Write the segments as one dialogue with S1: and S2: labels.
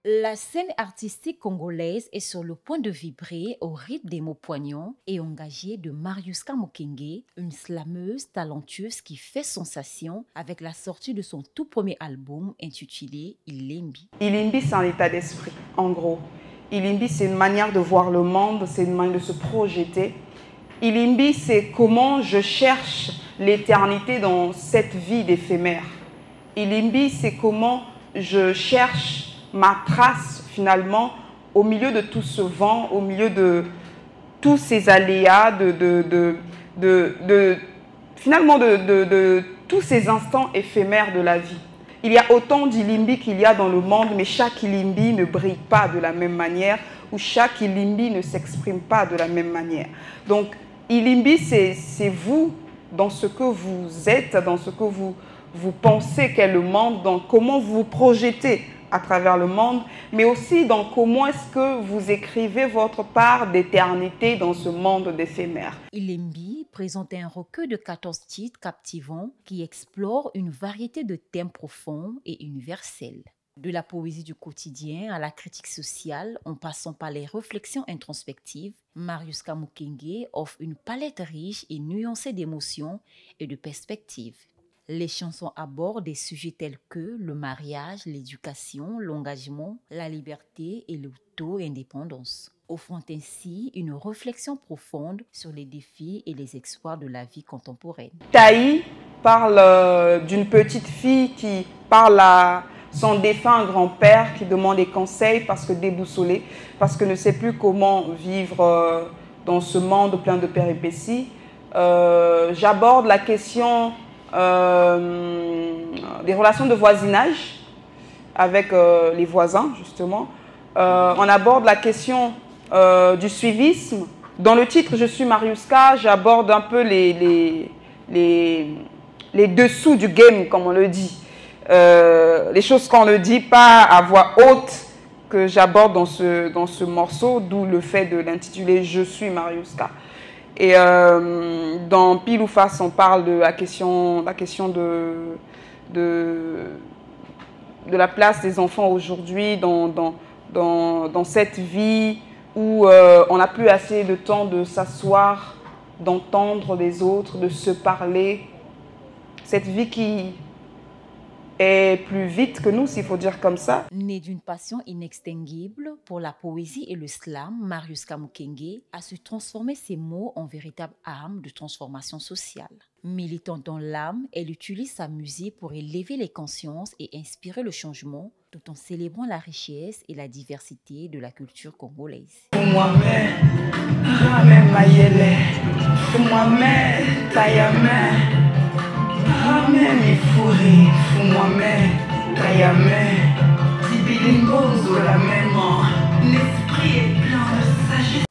S1: La scène artistique congolaise est sur le point de vibrer au rythme des mots poignants et engagés de Mariuska Mukenge, une slameuse talentueuse qui fait sensation avec la sortie de son tout premier album intitulé Ilembi.
S2: Ilembi, c'est un état d'esprit, en gros. Ilembi, c'est une manière de voir le monde, c'est une manière de se projeter. Ilembi, c'est comment je cherche l'éternité dans cette vie d'éphémère. Ilembi, c'est comment je cherche ma trace finalement au milieu de tout ce vent, au milieu de tous ces aléas, finalement de tous ces instants éphémères de la vie. Il y a autant d'Ilembi qu'il y a dans le monde, mais chaque Ilembi ne brille pas de la même manière ou chaque Ilembi ne s'exprime pas de la même manière. Donc, Ilembi, c'est vous, dans ce que vous êtes, dans ce que vous pensez qu'est le monde, dans comment vous vous projetez à travers le monde, mais aussi dans comment est-ce que vous écrivez votre part d'éternité dans ce monde d'éphémère.
S1: Ilembi présente un recueil de 14 titres captivants qui explorent une variété de thèmes profonds et universels. De la poésie du quotidien à la critique sociale, en passant par les réflexions introspectives, Mariuska Mukenge offre une palette riche et nuancée d'émotions et de perspectives. Les chansons abordent des sujets tels que le mariage, l'éducation, l'engagement, la liberté et l'auto-indépendance, offrant ainsi une réflexion profonde sur les défis et les exploits de la vie contemporaine.
S2: Taï parle d'une petite fille qui parle à son défunt grand-père qui demande des conseils parce que déboussolé, parce que ne sait plus comment vivre dans ce monde plein de péripéties. J'aborde la question des relations de voisinage avec les voisins, justement. On aborde la question du suivisme. Dans le titre « Je suis Mariuska », j'aborde un peu les dessous du game, comme on le dit. Les choses qu'on ne dit pas à voix haute que j'aborde dans ce morceau, d'où le fait de l'intituler « Je suis Mariuska ». Et dans Pile ou Face, on parle de la question de la place des enfants aujourd'hui dans cette vie où on n'a plus assez de temps de s'asseoir, d'entendre les autres, de se parler. Cette vie qui est plus vite que nous, s'il faut dire comme ça.
S1: Né d'une passion inextinguible pour la poésie et le slam, Mariuska Mukenge a su transformer ses mots en véritable arme de transformation sociale. Militante dans l'âme, elle utilise sa musique pour élever les consciences et inspirer le changement, tout en célébrant la richesse et la diversité de la culture congolaise.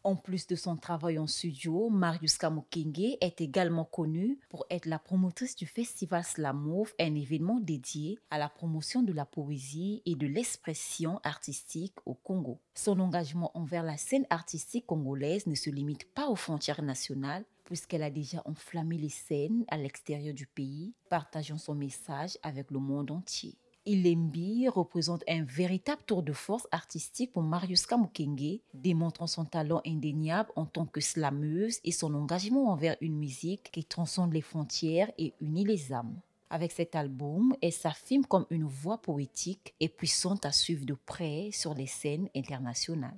S1: En plus de son travail en studio, Mariuska Mukenge est également connue pour être la promotrice du Festival Slamov, un événement dédié à la promotion de la poésie et de l'expression artistique au Congo. Son engagement envers la scène artistique congolaise ne se limite pas aux frontières nationales, puisqu'elle a déjà enflammé les scènes à l'extérieur du pays, partageant son message avec le monde entier. Ilembi représente un véritable tour de force artistique pour Mariuska Mukenge, démontrant son talent indéniable en tant que slameuse et son engagement envers une musique qui transcende les frontières et unit les âmes. Avec cet album, elle s'affirme comme une voix poétique et puissante à suivre de près sur les scènes internationales.